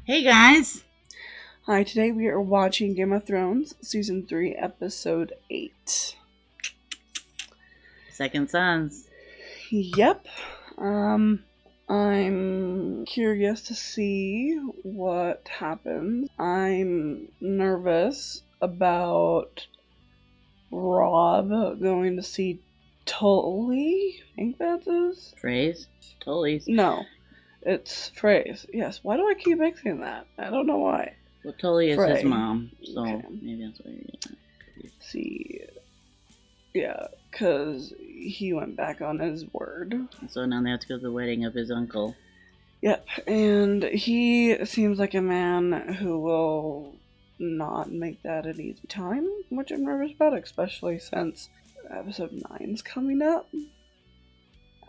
Hey guys! Hi, today we are watching Game of Thrones, Season 3, Episode 8. Second Sons. Yep. I'm curious to see what happens. I'm nervous about Rob going to see Tully. I think that's his? Phrase? Tully's. No, it's Phrase. Yes, why do I keep mixing that? I don't know why. Well, Tully is Frey. his mom, so Okay. maybe that's what you're getting at. See, yeah, because he went back on his word. So now they have to go to the wedding of his uncle. Yep, and he seems like a man who will not make that an easy time, which I'm nervous about, especially since episode 9's coming up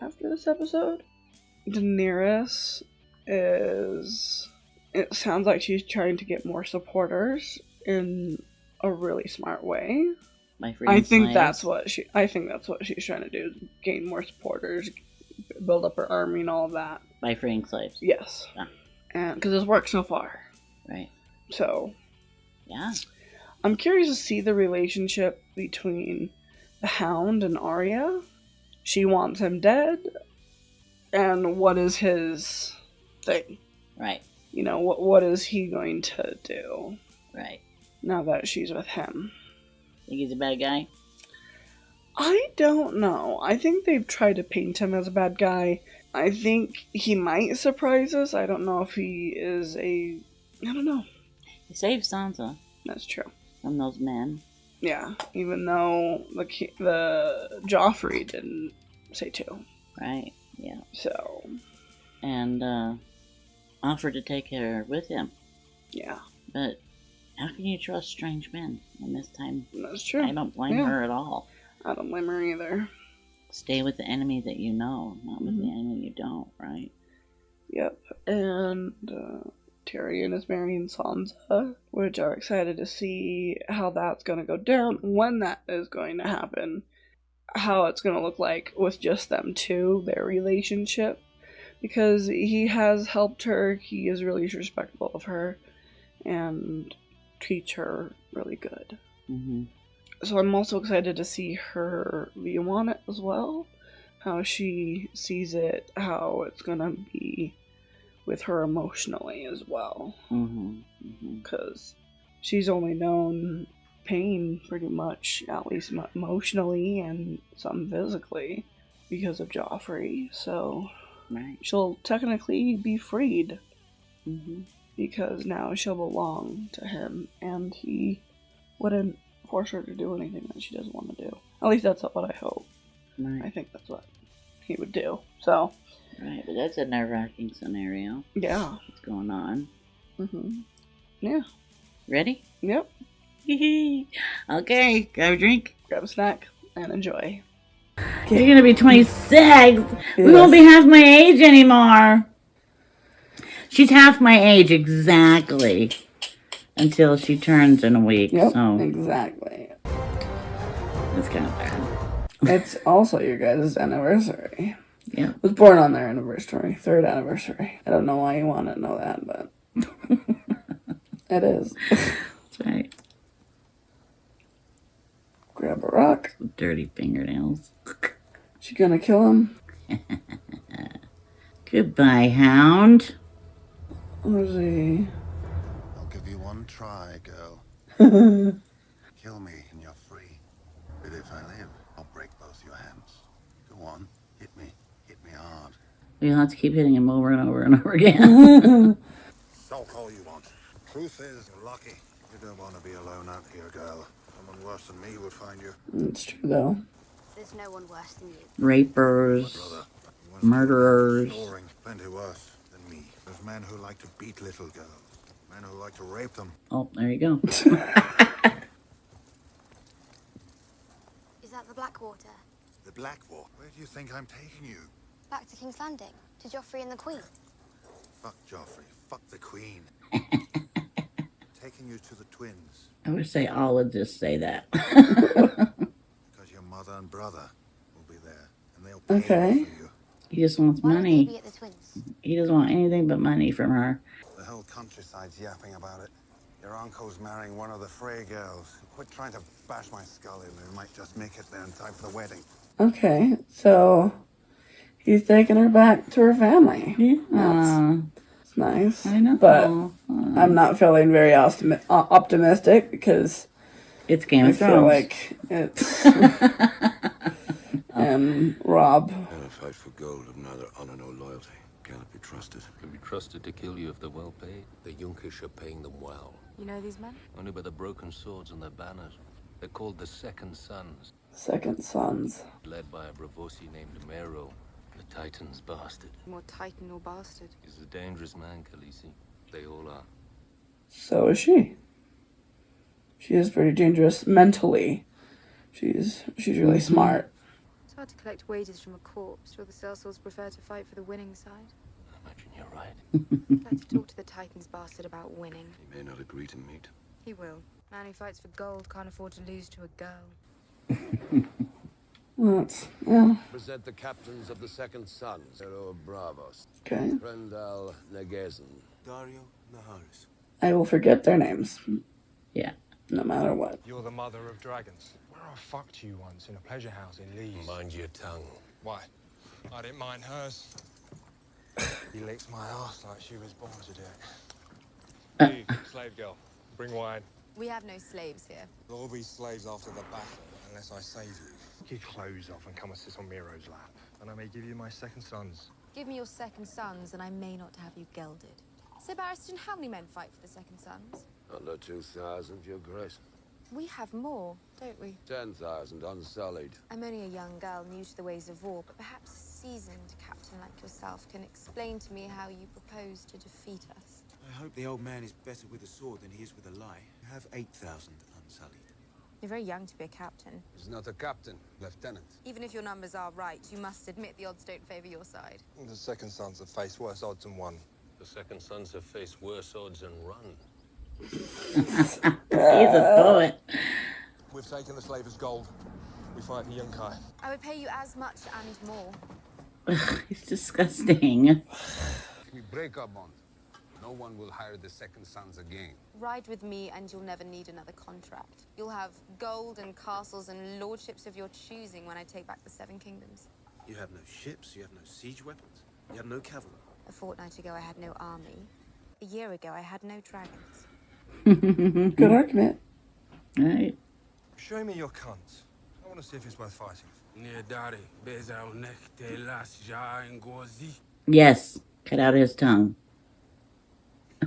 after this episode. Daenerys is... It sounds like she's trying to get more supporters in a really smart way. I think that's what she's trying to do: gain more supporters, build up her army, and all of that. By freeing slaves. Yes, and because it's worked so far. Right. So, yeah, I'm curious to see the relationship between the Hound and Arya. She wants him dead, and what is his thing? Right. You know, what is he going to do? Right. Now that she's with him. Think he's a bad guy? I don't know. I think they've tried to paint him as a bad guy. I think he might surprise us. I don't know if he is I don't know. He saved Sansa. That's true. From those men. Yeah, even though the Joffrey didn't say to. Right, yeah. So. And, offered to take her with him. Yeah. But how can you trust strange men in this time? That's true. I don't blame her at all. I don't blame her either. Stay with the enemy that you know, not with the enemy you don't, right? Yep. And Tyrion is marrying Sansa, which I'm excited to see how that's going to go down, when that is going to happen, how it's going to look like with just them two, their relationship. Because he has helped her, he is really respectful of her, and treats her really good. Mm-hmm. So I'm also excited to see her view on it as well. How she sees it, how it's gonna be with her emotionally as well. Because she's only known pain pretty much, at least emotionally and some physically, because of Joffrey. So she'll technically be freed. Because now she'll belong to him, and he wouldn't force her to do anything that she doesn't want to do. At least that's what I hope. Right. I think that's what he would do. So. Right, but that's a nerve-wracking scenario. Yeah. What's going on? Yeah. Ready? Yep. Okay, grab a drink. Grab a snack and enjoy. You're gonna be 26. Yes. We won't be half my age anymore. She's half my age exactly. Until she turns in a week. Yep, so. Exactly. That's kind of bad. It's also your guys' anniversary. Yeah. Was born on their anniversary, 3rd anniversary. I don't know why you want to know that, but it is. That's right. Grab a rock. Dirty fingernails. She gonna kill him? Goodbye, Hound. Where's he? I'll give you one try, girl. Kill me and you're free. But if I live, I'll break both your hands. Go on, hit me hard. You'll have to keep hitting him over and over and over again. Talk all you want. Truth is, you're lucky. You don't want to be alone out here, girl. Someone worse than me would find you. It's true, though. There's no one worse than you. Rapers. Murderers. Plenty worse than me. There's men who like to beat little girls. Men who like to rape them. Oh, there you go. Is that the Blackwater? The Blackwater? Where do you think I'm taking you? Back to King's Landing? To Joffrey and the Queen? Fuck Joffrey. Fuck the Queen. Taking you to the twins. I would say all would just say that. Because your mother and brother will be there. And they'll pay for you. He just wants Why money. Why would they be at the twins? He doesn't want anything but money from her. The whole countryside's yapping about it. Your uncle's marrying one of the Frey girls. Quit trying to bash my skull in. We might just make it there in time for the wedding. Okay, so he's taking her back to her family. Yeah. That's nice. I know. But I'm not feeling very optimistic because It's Game I of feel Thrones. like it's and Rob. Men who fight for gold have neither honor nor loyalty. Cannot be trusted. Can be trusted to kill you if they're well paid. The Yunkish are paying them well. You know these men? Only by the broken swords on their banners. They're called the Second Sons, Second Sons. led by a Bravosi named Mero, the Titan's bastard. More titan or bastard. He's a dangerous man, Khaleesi. They all are. So is she. She is pretty dangerous mentally. She's really smart. It's hard to collect wages from a corpse. Sure the sellswords prefer to fight for the winning side. I imagine you're right. I'd like to talk to the Titan's bastard about winning. He may not agree to meet. He will. Man who fights for gold can't afford to lose to a girl. Well, yeah, Present the captains of the Second Sons. Hero Bravos. okay. Brendal Negezan. Dario Naharis. I will forget their names, Yeah. no matter what. You're the mother of dragons. Where I fucked you once in a pleasure house in Leeds. Mind your tongue. Why? I didn't mind hers. He licked my ass like she was born to do it. Hey, slave girl, bring wine. We have no slaves here. They'll all be slaves after the battle, unless I save you. Get your clothes off and come and sit on Miro's lap, and I may give you my second sons. Give me your second sons, and I may not have you gelded. Sir Barristan, how many men fight for the second sons? Under 2,000, your grace. We have more, don't we? 10,000 unsullied. I'm only a young girl new to the ways of war, but perhaps a seasoned captain like yourself can explain to me how you propose to defeat us. I hope the old man is better with a sword than he is with a lie. You have 8,000 unsullied. You're very young to be a captain. He's not a captain, lieutenant. Even if your numbers are right, you must admit the odds don't favor your side. The second sons have faced worse odds than one. The Second Sons have faced worse odds and run. He's a poet. We've taken the slavers' gold. We fight for Yunkai. I would pay you as much and more. He's disgusting. We break our bond. No one will hire the Second Sons again. Ride with me and you'll never need another contract. You'll have gold and castles and lordships of your choosing when I take back the Seven Kingdoms. You have no ships, you have no siege weapons, you have no cavalry. A fortnight ago I had no army. A year ago I had no dragons. Good argument. Right. Show me your cunt. I want to see if it's worth fighting. Yes. Cut out his tongue.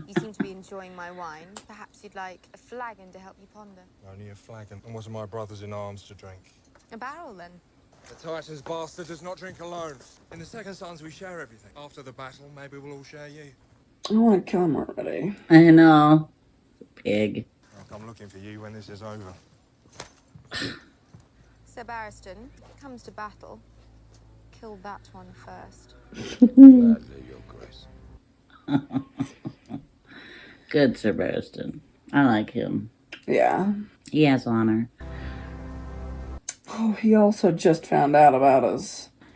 You seem to be enjoying my wine. Perhaps you'd like a flagon to help you ponder. Only a flagon. And what are my brothers in arms to drink? A barrel, then. The Titan's bastard does not drink alone. In the Second Sons, we share everything. After the battle, maybe we'll all share you. I want to kill him already. I know. Pig. I'll come looking for you when this is over. Sir Barristan, if it comes to battle, kill that one first. Gladly, your grace. Good Sir Barristan. I like him. Yeah. He has honor. Oh, he also just found out about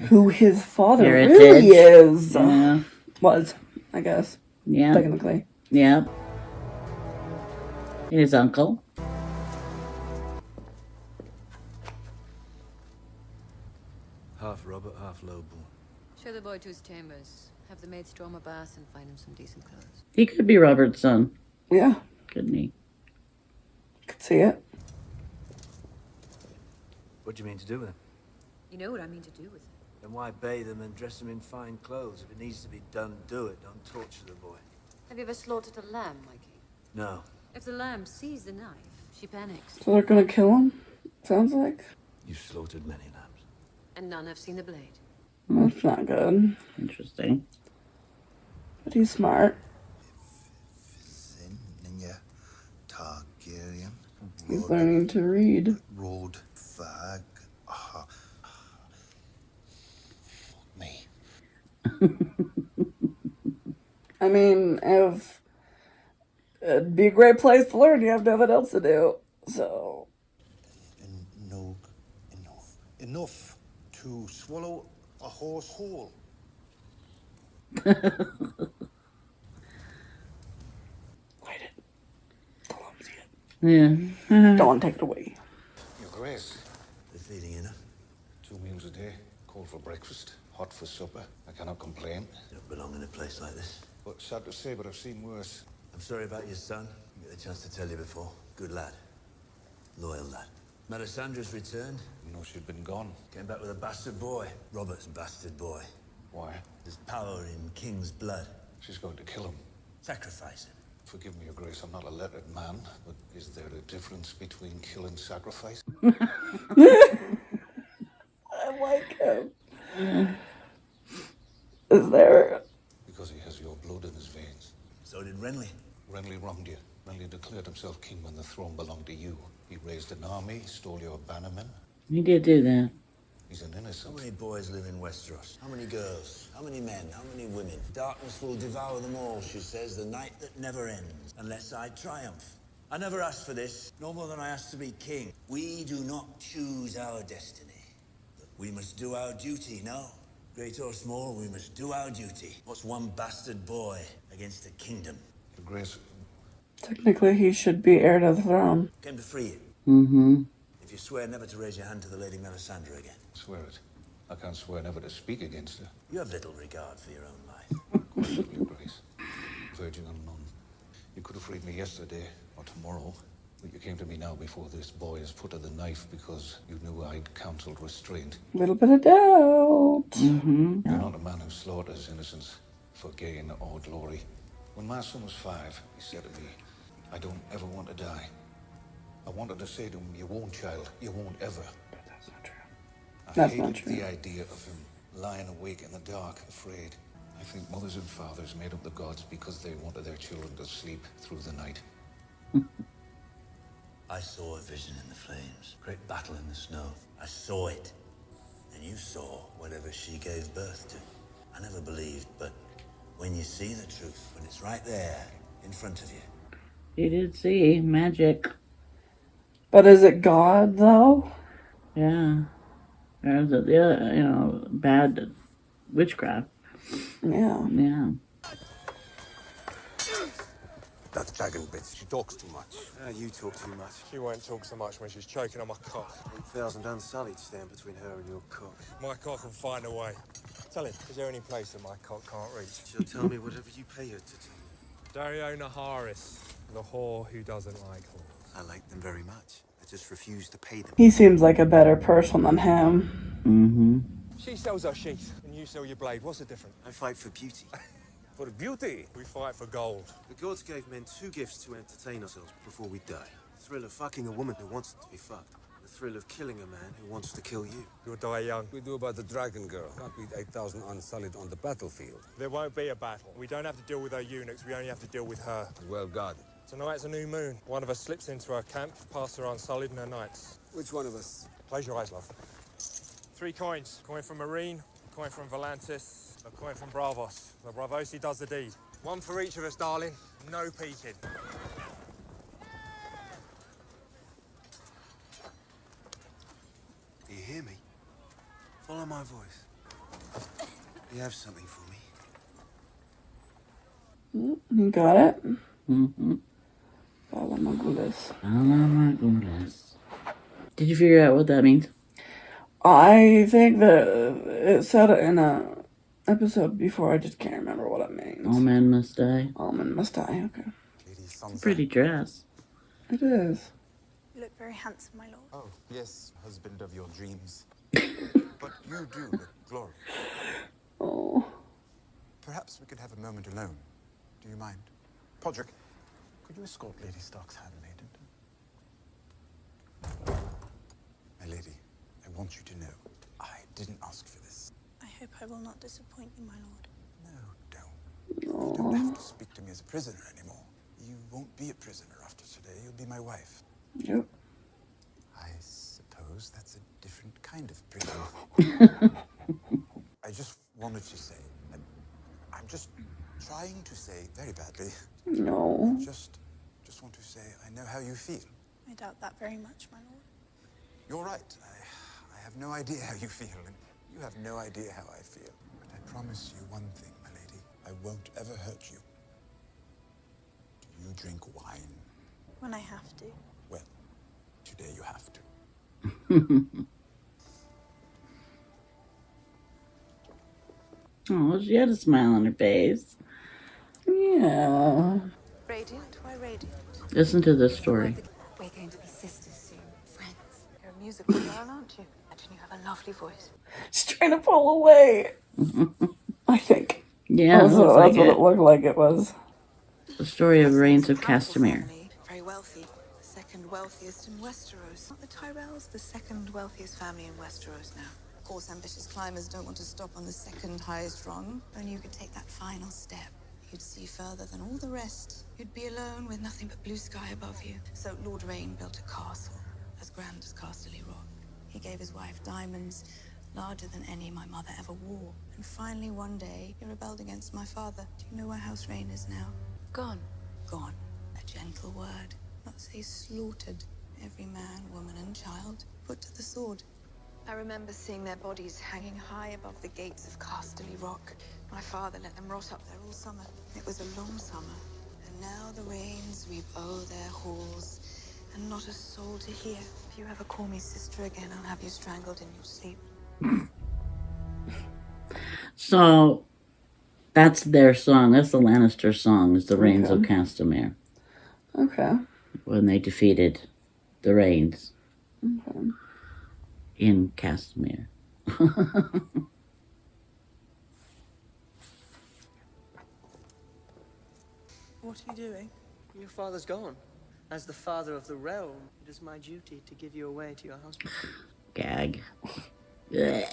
who his father Heritage. really is. Yeah. Was, I guess, Yeah. technically. Yep. His uncle. Half Robert, half Lowborn. Show the boy to his chambers. Have the maids draw him a bath and find him some decent clothes. He could be Robert's son, Yeah, couldn't he? could see it. What do you mean to do with him? You know what I mean to do with him. Then why bathe him and dress him in fine clothes? If it needs to be done, do it. Don't torture the boy. Have you ever slaughtered a lamb, my king? No. If the lamb sees the knife, she panics. So they're gonna kill him? Sounds like. You've slaughtered many lambs. And none have seen the blade. That's not good. Interesting. But he's smart. Ninja Targaryen. He's learning to read. Road fag. Fuck me. I mean, if it'd be a great place to learn, you have nothing else to do. So, Enough to swallow a horse whole. Yeah. Don't want to take it away. Your Grace. They're feeding enough. 2 meals a day. Cold for breakfast, hot for supper. I cannot complain. You don't belong in a place like this. But sad to say, but I've seen worse. I'm sorry about your son. Didn't get the chance to tell you before. Good lad. Loyal lad. Melisandre's returned. You know she'd been gone. Came back with a bastard boy. Robert's bastard boy. Why? There's power in King's blood. She's going to kill him. Sacrifice him. Forgive me, Your Grace, I'm not a lettered man, but is there a difference between kill and sacrifice? I like him. Is there? Because he has your blood in his veins. So did Renly. Renly wronged you. Renly declared himself king when the throne belonged to you. He raised an army, stole your bannermen. He did do that. He's an How innocent. many boys live in Westeros? How many girls? How many men? How many women? Darkness will devour them all, she says, the night that never ends, unless I triumph. I never asked for this, no more than I asked to be king. We do not choose our destiny. But we must do our duty, no? Great or small, we must do our duty. What's one bastard boy against a kingdom? Your Grace, Technically, he should be heir to the throne. Came to free you. Mm-hmm. If you swear never to raise your hand to the Lady Melisandre again. swear it. I can't swear never to speak against her. You have little regard for your own life. Your Grace. Virgin unknown. You could have freed me yesterday or tomorrow, but you came to me now before this boy is put to the knife because you knew I'd counseled restraint. Little bit of doubt. Mm-hmm. You're not a man who slaughters innocents for gain or glory. When my son was 5, he said to me, I don't ever want to die. I wanted to say to him, you won't, child, you won't ever. But that's not true. I That's hated not true. the idea of him lying awake in the dark, afraid. I think mothers and fathers made up the gods because they wanted their children to sleep through the night. I saw a vision in the flames. Great battle in the snow. I saw it. And you saw whatever she gave birth to. I never believed, but when you see the truth, when it's right there in front of you. He did see magic. But is it God, though? Yeah. There's a, bad witchcraft. Yeah. Yeah. That dragon bitch, she talks too much. You talk too much. She won't talk so much when she's choking on my cock. 8,000 unsullied stand between her and your cock. My cock will find a way. Tell him, is there any place that my cock can't reach? She'll tell me whatever you pay her to tell me. Dario Naharis, the whore who doesn't like whores. I like them very much. I just refuse to pay them. He seems like a better person than him. Mm-hmm. She sells her sheath, and you sell your blade. What's the difference? I fight for beauty. For beauty. We fight for gold. The gods gave men 2 gifts to entertain ourselves before we die. The thrill of fucking a woman who wants to be fucked. The thrill of killing a man who wants to kill you. You'll die young. We do about the dragon girl. Can't beat 8,000 unsullied on the battlefield. There won't be a battle. We don't have to deal with her eunuchs, we only have to deal with her. Well guarded. Tonight's a new moon. One of us slips into her camp, past her unsullied and her knights. Which one of us? Close your eyes, love. 3 coins. Coin from Marine, a coin from Volantis, a coin from Bravos. The Bravosi does the deed. 1 for each of us, darling. No peeking. Do you hear me? Follow my voice. You have something for me. You got it? Mm-hmm. Balamagulis. Did you figure out what that means? I think that it said it in a episode before. I just can't remember what it means. All men must die. All men must die. Okay. It's a pretty dress. It is. You look very handsome, my lord. Oh, yes, husband of your dreams. But you do look glorious. Oh. Perhaps we could have a moment alone. Do you mind? Podrick, could you escort Lady Stark's handmaiden? My lady, I want you to know, I didn't ask for this. I hope I will not disappoint you, my lord. No, don't. You don't have to speak to me as a prisoner anymore. You won't be a prisoner after today. You'll be my wife. Yep. I suppose that's a different kind of prison. I just wanted to say, I'm just trying to say very badly. No. Just want to say, I know how you feel. I doubt that very much, my lord. You're right. I have no idea how you feel, and you have no idea how I feel. But I promise you one thing, my lady. I won't ever hurt you. Do you drink wine? When I have to. Well, today you have to. Oh, she had a smile on her face. Yeah. Radiant? Why radiant? Listen to this story. We're going to be sisters soon. Friends. You're a musical girl, aren't you? Imagine you have a lovely voice. She's trying to pull away. I think. Yeah, That's, it looks that's like what it. it looked like it was. The story of Reigns of Powerful Castamere. family, very wealthy. The second wealthiest in Westeros. Not the Tyrells, the second wealthiest family in Westeros now. Of course, ambitious climbers don't want to stop on the second highest rung. Only you could take that final step. You'd see further than all the rest. You'd be alone with nothing but blue sky above you. So Lord Rain built a castle as grand as Casterly Rock. He gave his wife diamonds larger than any my mother ever wore. And finally, one day, he rebelled against my father. Do you know where House Rain is now? Gone. Gone. A gentle word. Not say slaughtered. Every man, woman, and child put to the sword. I remember seeing their bodies hanging high above the gates of Casterly Rock. My father let them rot up there all summer. It was a long summer. And now the rains sweep o'er their halls, and not a soul to hear. If you ever call me sister again, I'll have you strangled in your sleep. So that's their song. That's the Lannister song, is the Reigns of Castamere. Okay. When they defeated the Reigns in Castamere. What are you doing? Your father's gone. As the father of the realm, it is my duty to give you away to your husband. Gag. Ugh.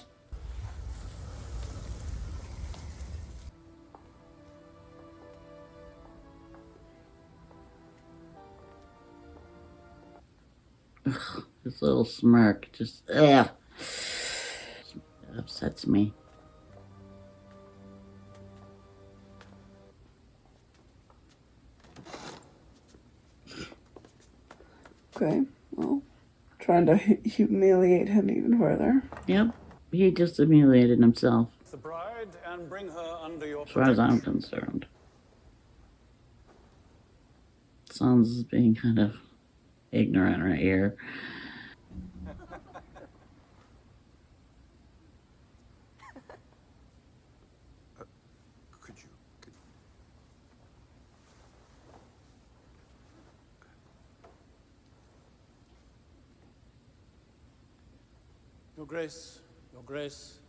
Ugh, this little smirk just upsets me. Okay. Well, trying to humiliate him even further. Yep, he just humiliated himself, The bride and bring her under your as far as I'm concerned. Sounds being kind of ignorant right here. Could you? Your Grace,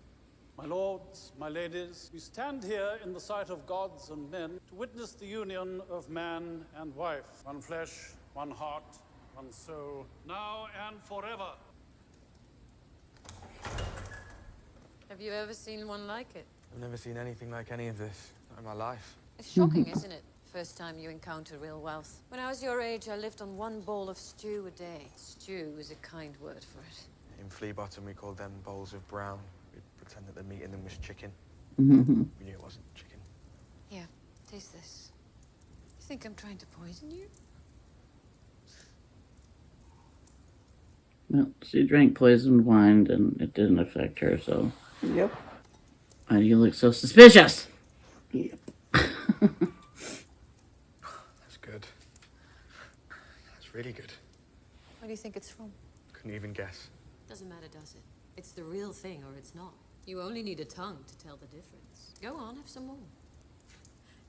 my lords, my ladies, we stand here in the sight of gods and men to witness the union of man and wife, one flesh, one heart, one soul, now and forever. Have you ever seen one like it? I've never seen anything like any of this in my life. It's shocking, isn't it? First time you encounter real wealth. When I was your age, I lived on one bowl of stew a day. Stew is a kind word for it. In Flea Bottom, we called them bowls of brown. We'd pretend that the meat in them was chicken. Mm-hmm. We knew it wasn't chicken. Here, taste this. You think I'm trying to poison you? Well, she drank poisoned wine and it didn't affect her, so. Yep. Why do you look so suspicious? Yep. That's good. That's really good. Where do you think it's from? Couldn't even guess. Doesn't matter, does it? It's the real thing or it's not. You only need a tongue to tell the difference. Go on, have some more.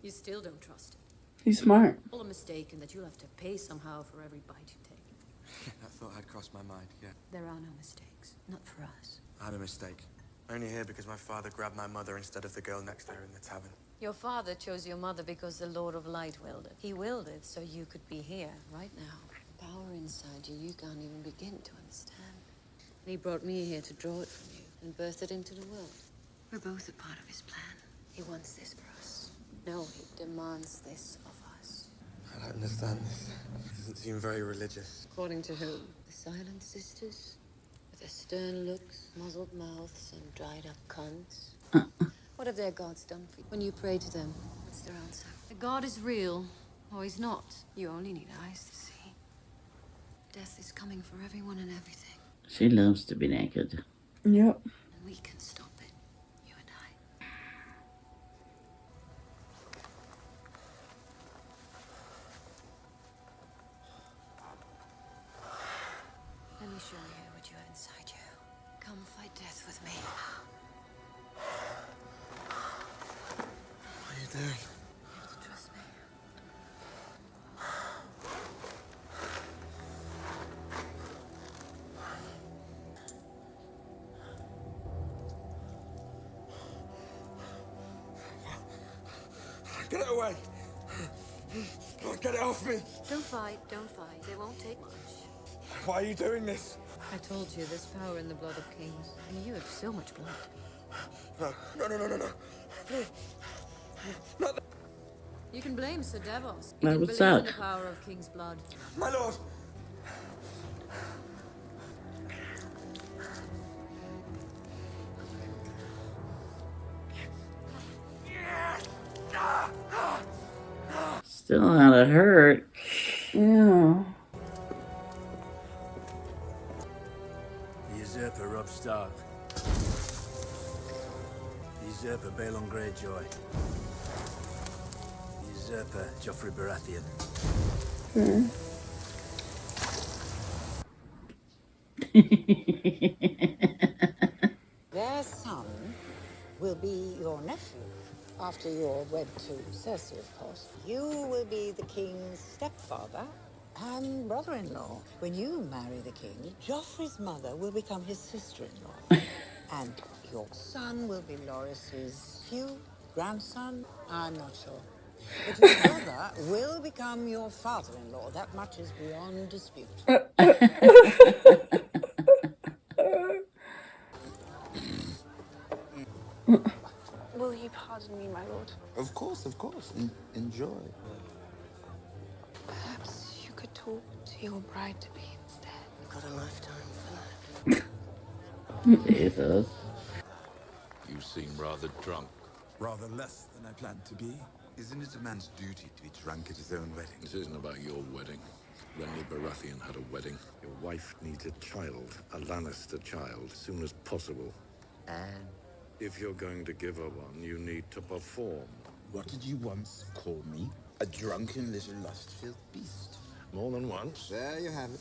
You still don't trust it. He's smart. All a mistake in that you'll have to pay somehow for every bite you take. That thought had crossed my mind, yeah. There are no mistakes. Not for us. I had a mistake. Only here because my father grabbed my mother instead of the girl next to her in the tavern. Your father chose your mother because the Lord of Light willed it. He willed it so you could be here, right now. Power inside you can't even begin to understand. And he brought me here to draw it from you and birth it into the world. We're both a part of his plan. He wants this for us. No, he demands this of us. I don't understand this. It doesn't seem very religious. According to who? The Silent Sisters? With their stern looks, muzzled mouths, and dried-up cunts? What have their gods done for you? When you pray to them, what's their answer? The God is real, or he's not. You only need eyes to see. Death is coming for everyone and everything. She loves to be naked. Yep. And we can stop it. You and I. try death with me. What are you doing? You have to trust me. Get it away! Get it off me! Don't fight, don't fight. It won't take much. Why are you doing this? I told you there's power in the blood of kings. And you have so much blood. No. Not that. You can blame Sir Davos. That You would can believe suck. in the power of king's blood. My lord! Still not a hurt. Yeah. The usurper Robb Stark. The usurper Balon Greyjoy. The usurper Joffrey Baratheon. Their son will be your nephew after you're wed to Cersei, of course. You will be the king's stepfather and brother-in-law. When you marry the king, Joffrey's mother will become his sister-in-law. And your son will be Loras's nephew, grandson, I'm not sure. But your brother will become your father-in-law. That much is beyond dispute. Will you pardon me, my lord? Of course. Enjoy. Perhaps you could talk to your bride-to-be instead. Got a lifetime for that. Jesus. You seem rather drunk. Rather less than I planned to be. Isn't it a man's duty to be drunk at his own wedding? This isn't about your wedding. Renly Baratheon had a wedding. Your wife needs a child, a Lannister child, as soon as possible. And If you're going to give her one, you need to perform. What did you once call me? A drunken little lust-filled beast. More than once. There you have it.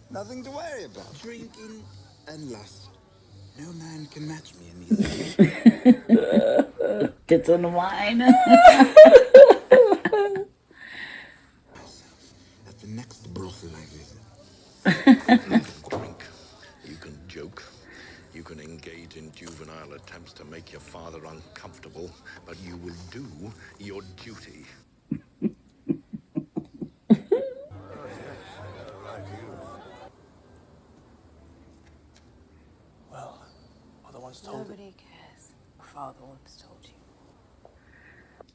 Nothing to worry about. Drinking and lust. No man can match me in these things. Tits on the wine. At the next brothel I visit. You can drink. You can joke. You can engage in juvenile attempts to make your father uncomfortable, but you will do your duty. Well, other ones told Nobody cares. Father once told you.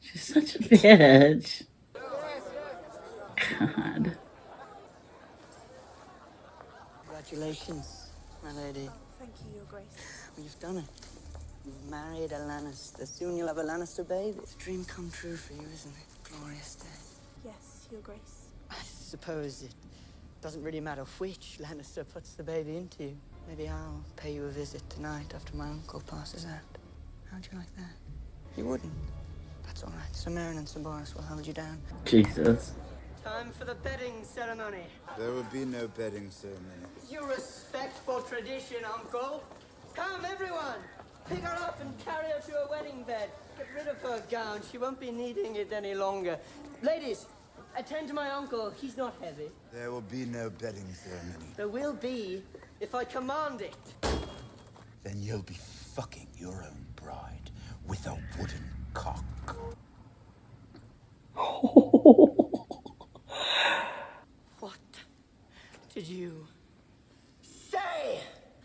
She's such a bitch. God. Congratulations, my lady. Thank you, Your Grace. Well, you've done it. You've married a Lannister. Soon you'll have a Lannister baby. It's a dream come true for you, isn't it? Glorious day. Yes, Your Grace. I suppose it doesn't really matter which Lannister puts the baby into you. Maybe I'll pay you a visit tonight after my uncle passes out. How'd you like that? You wouldn't? That's all right. Sir Meryn and Sir Boris will hold you down. Jesus. Time for the bedding ceremony. There will be no bedding ceremony. You respect for tradition, Uncle. Come, everyone! Pick her up and carry her to a wedding bed. Get rid of her gown. She won't be needing it any longer. Ladies, attend to my uncle. He's not heavy. There will be no bedding ceremony. There will be if I command it. Then you'll be fucking your own bride with a wooden cock. What did you say?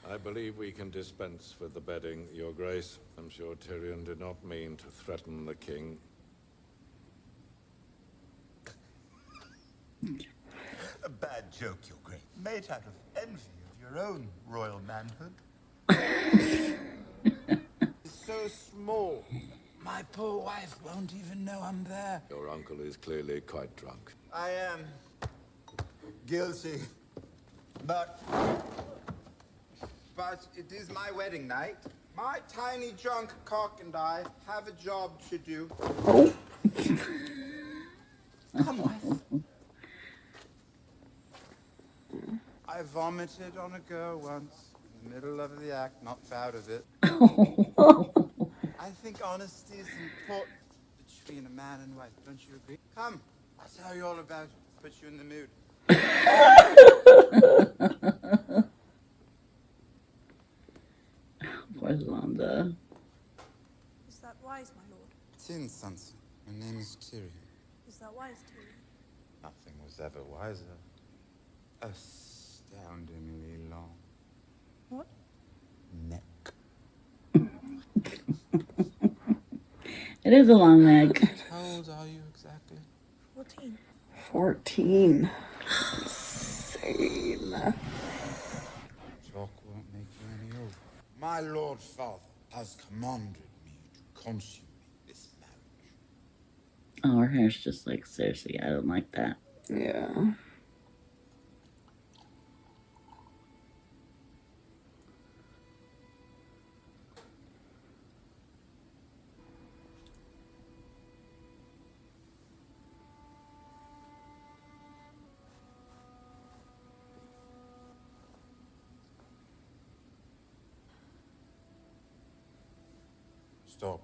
I believe we can dispense with the bedding, Your Grace. I'm sure Tyrion did not mean to threaten the king. A bad joke, Your Grace. Made out of envy of your own royal manhood. It's so small. My poor wife won't even know I'm there. Your uncle is clearly quite drunk. I am guilty. But it is my wedding night. My tiny drunk cock and I have a job to do. Oh. Come on. I vomited on a girl once. Middle of the act, not proud of it. I think honesty is important between a man and wife. Don't you agree? Come, I'll tell you all about it. Put you in the mood. Poor Londa. Is that wise, my lord? Tin, Sansa. My name is Tyrion. Is that wise, Tyrion? Nothing was ever wiser. Astoundingly long. What? Neck. It is a long neck. How old are you exactly? 14. 14. Insane. Talk won't make you any older. My lord father has commanded me to consummate this marriage. Oh, her hair's just like Cersei. I don't like that. Yeah. Stop.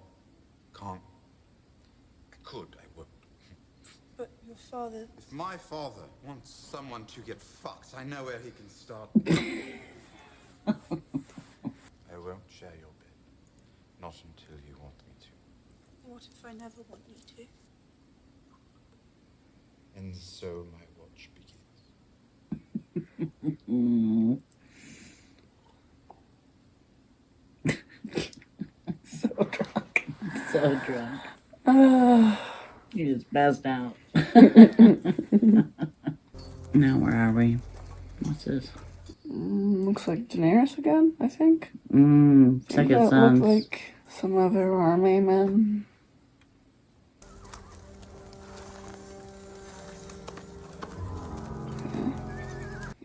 Can't. I could, I would. But your father... If my father wants someone to get fucked, I know where he can start. I won't share your bed. Not until you want me to. What if I never want you to? And so my watch begins. So drunk. So drunk. He just passed out. Now where are we? What's this? Looks like Daenerys again, I think. Second Sons. Look like some other army men.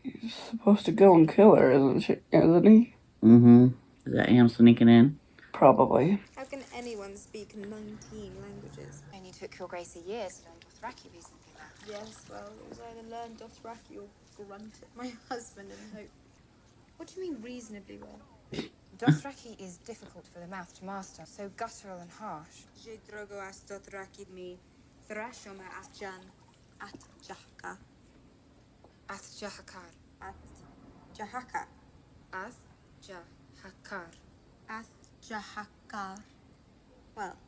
He's supposed to go and kill her, isn't he? Is that him sneaking in? Probably. How can anyone speak 19 languages? Only took your grace a year to learn Dothraki recently. Yes, well, it was either learn Dothraki or grunt at my husband and hope. What do you mean reasonably well? Dothraki is difficult for the mouth to master, so guttural and harsh. Je drogo as Dothraki mi thrashoma atjan at jahka. Ath Jahakar. At Jahaka. Ath Jahakar. At Jahakar. Well, I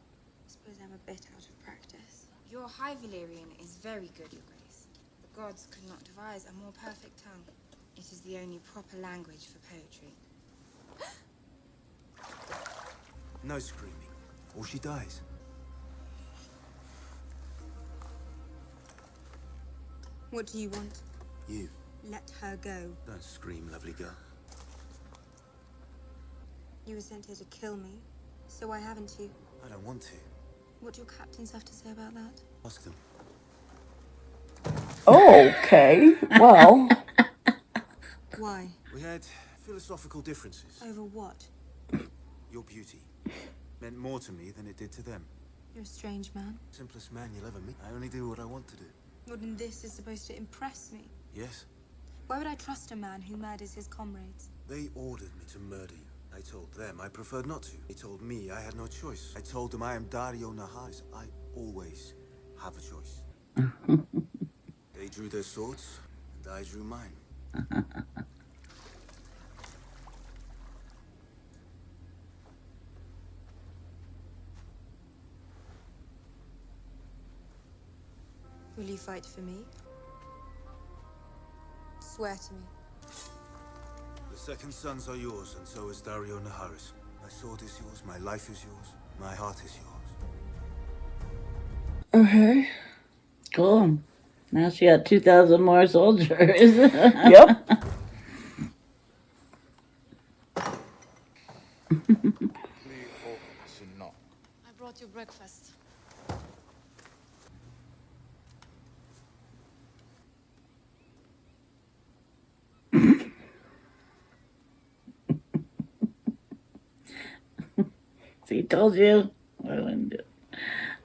suppose I'm a bit out of practice. Your High Valyrian is very good, Your Grace. The gods could not devise a more perfect tongue. It is the only proper language for poetry. No screaming, or she dies. What do you want? You. Let her go. Don't scream, lovely girl. You were sent here to kill me, so why haven't you? I don't want to. What do your captains have to say about that? Ask them. Okay, well. Why? We had philosophical differences. Over what? Your beauty meant more to me than it did to them. You're a strange man. Simplest man you'll ever meet. I only do what I want to do. More than this is supposed to impress me. Yes? Why would I trust a man who murders his comrades? They ordered me to murder you. I told them I preferred not to. They told me I had no choice. I told them I am Dario Naharis. I always have a choice. They drew their swords, and I drew mine. Will you fight for me? Swear to me. The Second Sons are yours, and so is Dario Naharis. My sword is yours, my life is yours, my heart is yours. Okay. Cool. Now she got 2,000 more soldiers. Yep. I brought you breakfast. See, told you. I wouldn't do it.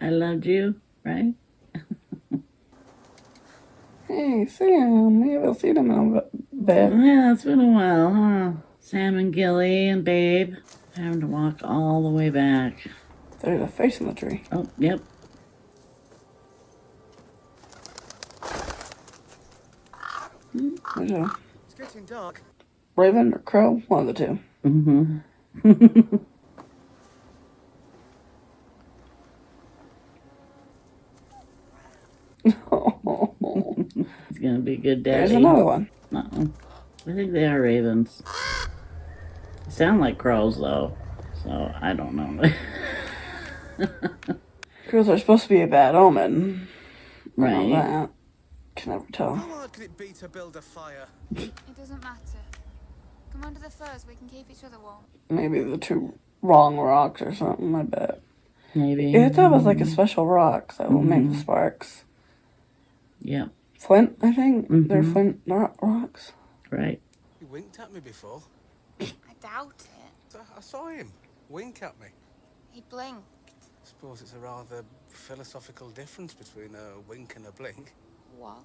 I loved you, right? Hey, Sam. We haven't seen him in a bit. Yeah, it's been a while, huh? Sam and Gilly and Babe having to walk all the way back. There's a face in the tree. Oh, yep. There's a It's getting dark. raven or crow, one of the two. Mm-hmm. It's gonna be a good day. There's another one. Uh-oh. I think they are ravens. They sound like crows though, so I don't know. Crows are supposed to be a bad omen. Right. All that. Can never tell. How hard could it be to build a fire? It doesn't matter. Come under the firs, we can keep each other warm. Maybe the two wrong rocks or something, I bet. Maybe. You have to have like a special rock that will make the sparks. Yep. Flint, I think. They're flint rocks. Right. You winked at me before. I doubt it. I saw him wink at me. He blinked. I suppose it's a rather philosophical difference between a wink and a blink. What?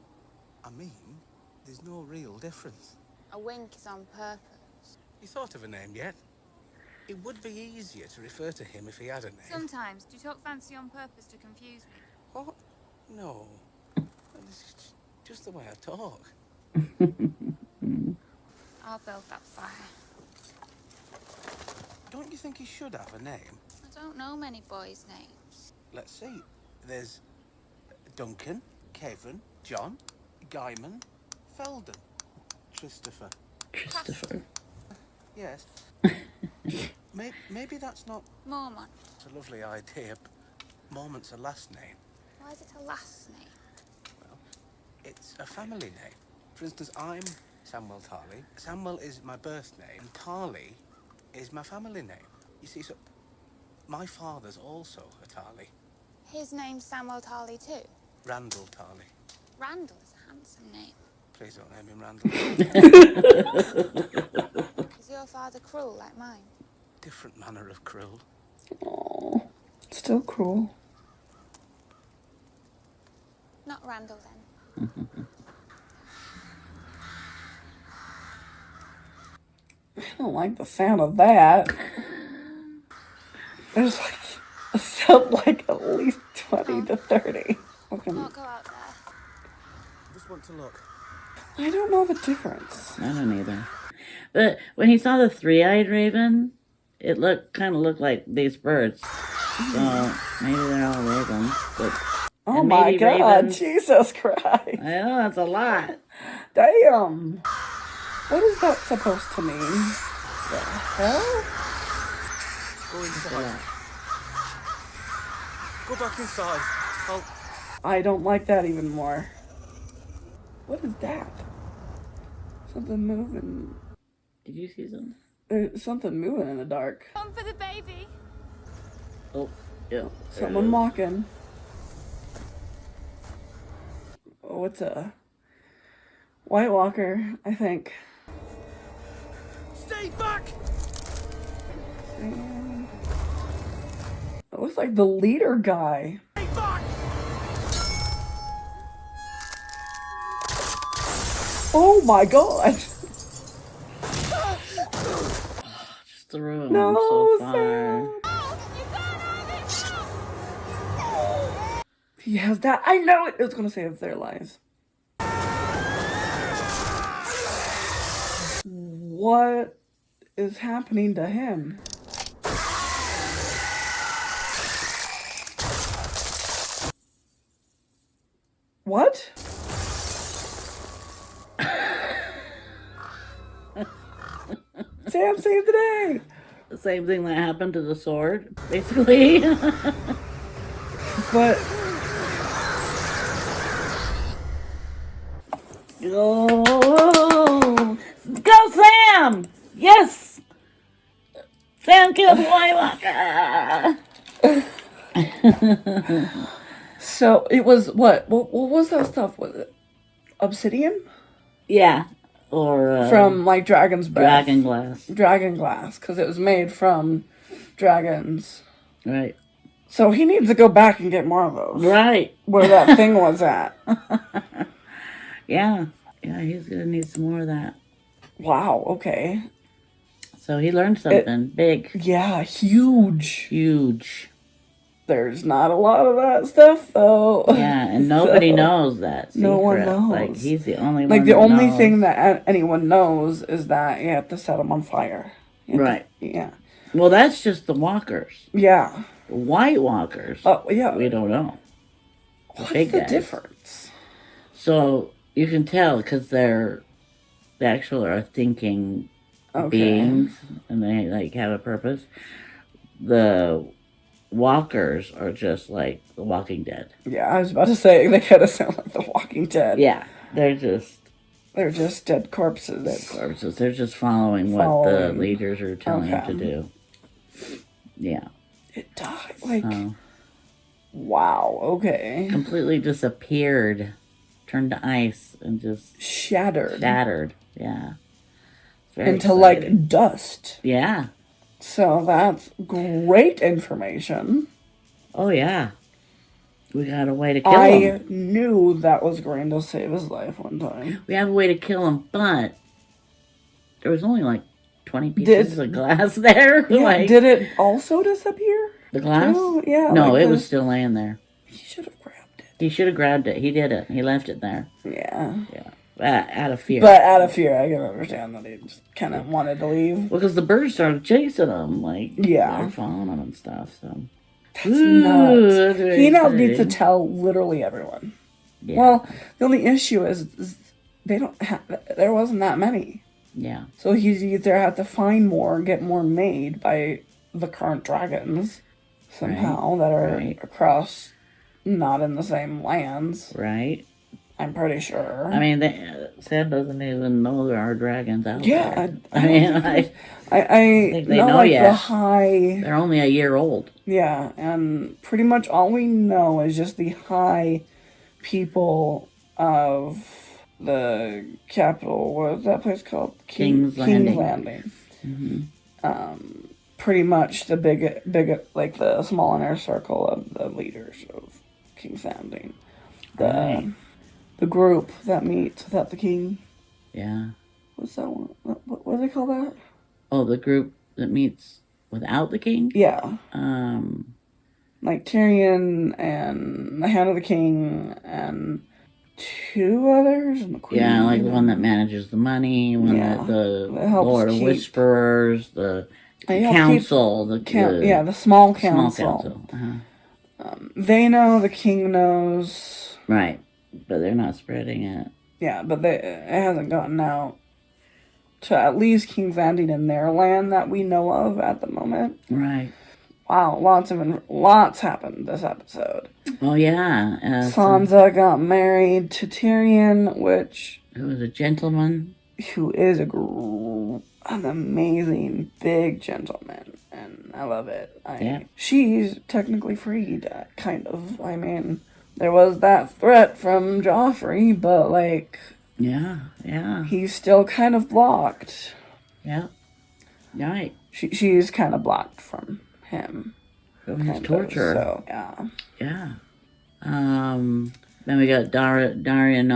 I mean, there's no real difference. A wink is on purpose. You thought of a name yet? It would be easier to refer to him if he had a name. Sometimes. Do you talk fancy on purpose to confuse me? What? No. This is just the way I talk. I'll build that fire. Don't you think he should have a name? I don't know many boys' names. Let's see. There's Duncan, Kevin, John, Guyman, Felden, Christopher. Christopher. Yes. Maybe that's not... Mormont. It's a lovely idea, but Mormont's a last name. Why is it a last name? Well, it's a family name. For instance, I'm Samuel Tarley. Samuel is my birth name. Tarley is my family name. You see, so my father's also a Tarley. His name's Samuel Tarley too. Randall Tarley. Randall is a handsome name. Please don't name him Randall. Is your father cruel like mine? Different manner of cruel. Oh, still cruel. Not Randall then. I don't like the sound of that. There's like a sound like at least 20 to 30. Okay. Don't go out there. I just want to look. I don't know the difference. I don't either. But when he saw the three-eyed raven, it kind of looked like these birds. So maybe they're all ravens. But Oh my God, ravens, Jesus Christ. I know, that's a lot. Damn. What is that supposed to mean? The hell? Go inside. Go back inside. I don't like that even more. What is that? Something moving. Did you see something? There's something moving in the dark. Come for the baby. Oh, yeah. Someone walking. Oh, it's a White Walker, I think. Stay back! It looks like the leader guy. Stay back! Oh my God! Just threw him No, so far. He has that. I know it. It was gonna save their lives. What is happening to him? What? Sam saved the day. The same thing that happened to the sword, basically. But go Sam! Yes! Sam killed White Walker! so it was what was that stuff? Was it obsidian? Yeah. Or from like dragon's breath. Dragon glass. Dragon glass, because it was made from dragons. Right. So he needs to go back and get more of those. Right. Where that thing was at. Yeah. Yeah, he's gonna need some more of that. Wow, okay. So he learned something big. Yeah, huge. Huge. There's not a lot of that stuff, though. Yeah, and nobody knows that secret. No one knows. Like, he's the only one Like, the that only knows. thing that anyone knows is that you have to set them on fire. You have Right. yeah. Well, that's just the walkers. Yeah. The White Walkers. Oh, yeah. We don't know. What's big the guys. difference? So you can tell because they actually are thinking beings and they like have a purpose. The walkers are just like the Walking Dead. Yeah, I was about to say they kind of sound like the Walking Dead. Yeah, they're just dead corpses. Dead corpses. They're just following what the leaders are telling them to do. Yeah. It died. Like, So, wow. Okay. completely disappeared, turned to ice, and just Shattered. Yeah. Very Into exciting. like dust. Yeah. So that's great information. Oh yeah. We got a way to kill him. I knew that was going to save his life one time. We have a way to kill him, but there was only like 20 pieces of glass there. Yeah, like, did it also disappear? the glass? too? Yeah. No, like it the- was still laying there. He should have grabbed it. He should have grabbed it. He did it. He left it there. Yeah. Yeah. Out of fear. But out of fear, I can understand that he just kind of wanted to leave. Well, because the birds started chasing him. Like, Yeah. they're following him and stuff. So That's nuts. that's very He now needs to exciting. tell literally everyone. Yeah. Well, the only issue is they don't have. There wasn't that many. Yeah. So he's either have to find more, get more made by the current dragons somehow that are across, not in the same lands. Right. I'm pretty sure. I mean, Sam doesn't even know there are dragons out Yeah, there. I mean, I I think they know know like yet. the high. They're only a year old. Yeah, and pretty much all we know is just the high people of the capital. What is that place called? King's Landing. Landing. Mm-hmm. Pretty much the big, like the small inner circle of the leaders of King's Landing. The group that meets without the king. Yeah. What's that one? What do they call that? Oh, the group that meets without the king? Yeah. Like Tyrion and the Hand of the King and two others and the Queen. Yeah, like the one that manages the money, one that the Lord of Whisperers, the council, the small council. Uh-huh. They know, the king knows. Right, but they're not spreading it. Yeah, but it hasn't gotten out to at least King's Landing in their land that we know of at the moment. Right. Wow, lots happened this episode. Oh yeah, Sansa got married to Tyrion, who is a gentleman, who is an amazing big gentleman, and I love it. She's technically freed, kind of. I mean, there was that threat from Joffrey, but like, yeah, he's still kind of blocked. Yeah, right. She's kind of blocked from him. From his torture. So yeah. Yeah. Then we got Dario Daenerys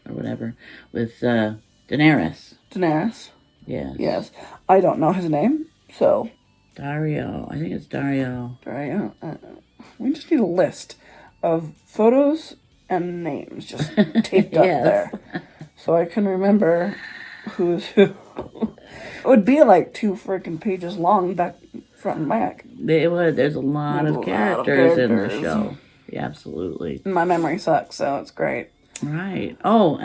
or whatever with Daenerys. Daenerys. Yes. Yes. I don't know his name, so. Dario. I think it's Dario. Dario. We just need a list of photos and names just taped up there, so I can remember who's who. It would be like 2 freaking pages long, back front and back. It would. There's a lot of characters in the show. Yeah, absolutely. My memory sucks, so it's great. Right. Oh,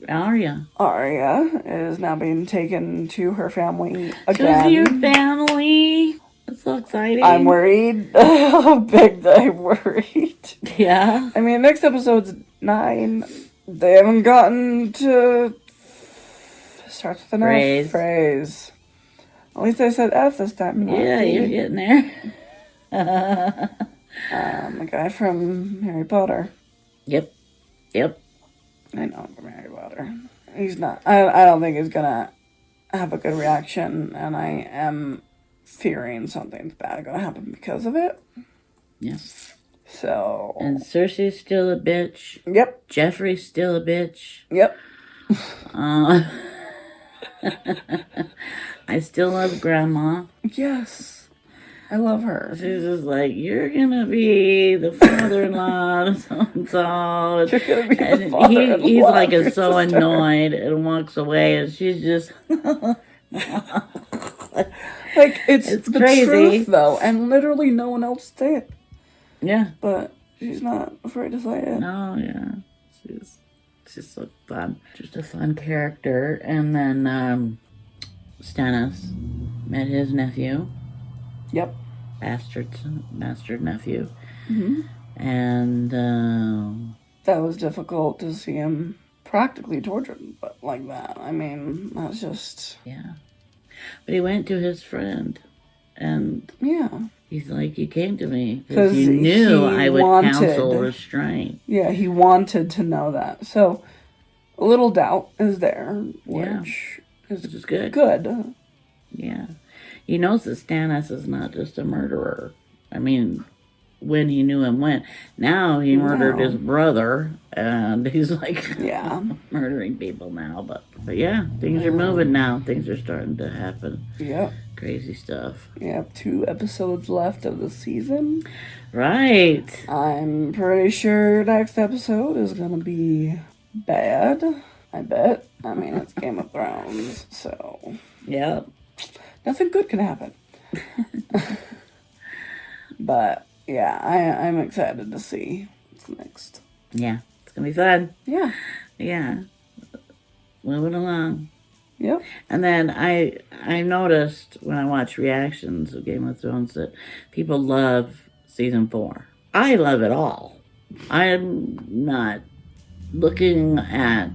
Arya. Arya is now being taken to her family To again. your family. That's so exciting. I'm worried. Big time worried. Yeah. I mean, next episode's 9. They haven't gotten to... Starts with an F phrase. At least I said F this time. Yeah, you're getting there. The guy from Harry Potter. Yep. I know him from Harry Potter. He's not... I don't think he's gonna have a good reaction, and I am fearing something's bad gonna happen because of it. Yes. So... And Cersei's still a bitch. Yep. Joffrey's still a bitch. Yep. I still love Grandma. Yes. I love her. She's just like, you're gonna be the father-in-law of so-and-so. You're gonna be the And father-in-law he's of like, your is so sister. annoyed and walks away, and she's just like, it's the crazy. truth, though, and literally no one else say it. Yeah. But she's not afraid to say it. No, yeah. She's so fun. Just a fun character. And then Stannis met his nephew. Yep. Bastard nephew. Mm-hmm. And that was difficult to see him practically tortured like that. I mean, that's just... Yeah. But he went to his friend. And yeah. He's like, you came to me because you he knew I would wanted, counsel restraint. Yeah, he wanted to know that. So, a little doubt is there, which is good. Good. Yeah. He knows that Stannis is not just a murderer. I mean, when he knew him when. Now he murdered his brother, and he's like murdering people now. But yeah, things are moving now. Things are starting to happen. Yep. Crazy stuff. We have 2 episodes left of the season. Right. I'm pretty sure next episode is going to be bad. I bet. I mean, it's Game of Thrones, so... Yep. Nothing good can happen. But, yeah, I'm excited to see what's next. Yeah, it's going to be fun. Yeah. Yeah. Moving along. Yep. And then I noticed when I watch reactions of Game of Thrones that people love season 4. I love it all. I'm not looking at,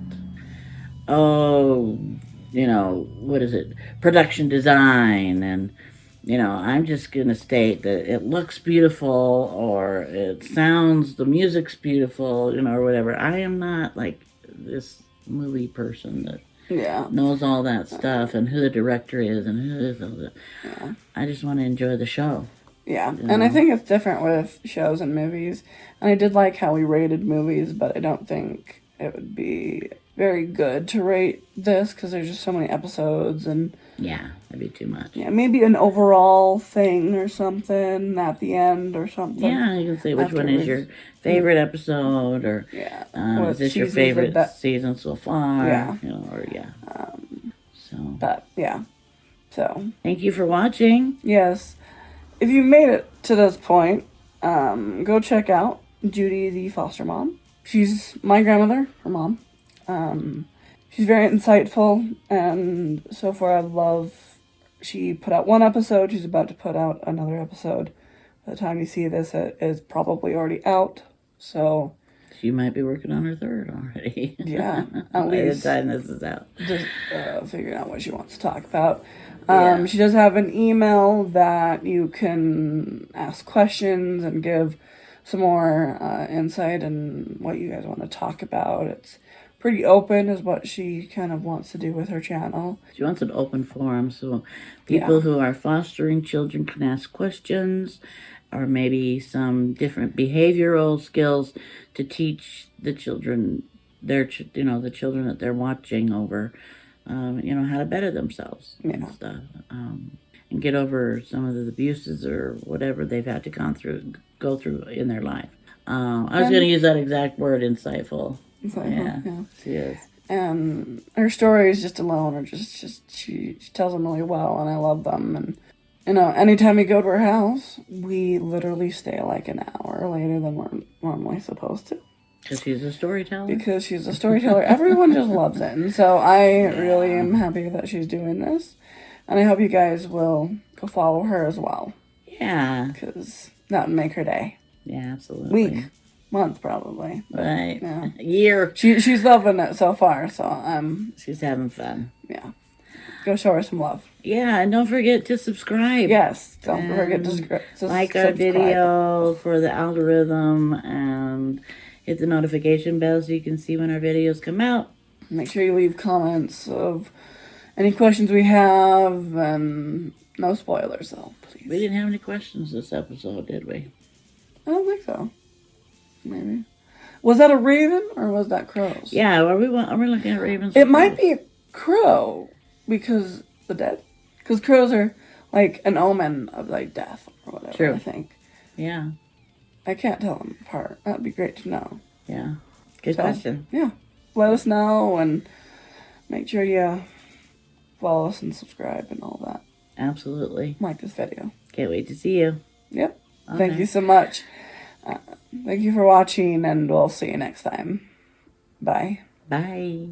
what is it? Production design and, I'm just going to state that it looks beautiful or it sounds, the music's beautiful, or whatever. I am not like this movie person that knows all that stuff and who the director is and who is all that. Yeah. I just want to enjoy the show. Yeah, and I think it's different with shows and movies. And I did like how we rated movies, but I don't think it would be very good to rate this because there's just so many episodes and... Yeah, that'd be too much. Yeah, maybe an overall thing or something at the end or something. Yeah, you can say which one is your favorite episode or is this your favorite season so far? Yeah. But, yeah. So. Thank you for watching. Yes. If you made it to this point, go check out Judy the foster mom. She's my grandmother, her mom. She's very insightful, and so far I love... She put out 1 episode, she's about to put out another episode. By the time you see this, it is probably already out, so... She might be working on her 3rd already. Yeah, at least. By the time this is out. Just figuring out what she wants to talk about. She does have an email that you can ask questions and give some more insight in what you guys want to talk about. It's pretty open is what she kind of wants to do with her channel. She wants an open forum so people who are fostering children can ask questions or maybe some different behavioral skills to teach the children, the children that they're watching over, how to better themselves and stuff. And get over some of the abuses or whatever they've had to go through in their life. I was going to use that exact word, insightful. Yeah, she is. And her stories just alone are she tells them really well, and I love them. And, anytime we go to her house, we literally stay like an hour later than we're normally supposed to. Because she's a storyteller? Because she's a storyteller. Everyone just loves it. And so I really am happy that she's doing this. And I hope you guys will go follow her as well. Yeah. Because that would make her day. Yeah, absolutely. Week. Month, probably. Right. Yeah. Year. She's loving it so far, so she's having fun. Yeah. Go show her some love. Yeah, and don't forget to subscribe. Yes, don't forget to like our video for the algorithm and hit the notification bell so you can see when our videos come out. Make sure you leave comments of any questions we have, and no spoilers though, please. We didn't have any questions this episode, did we? I don't think so. Maybe. Was that a raven or was that crows? Yeah, are we looking at ravens? It might be a crow because the dead. Because crows are like an omen of like death or whatever. True. I think. Yeah. I can't tell them apart. That'd be great to know. Yeah. Good question. Yeah. Let us know and make sure you follow us and subscribe and all that. Absolutely. Like this video. Can't wait to see you. Yep. Okay. Thank you so much. Thank you for watching, and we'll see you next time. Bye. Bye.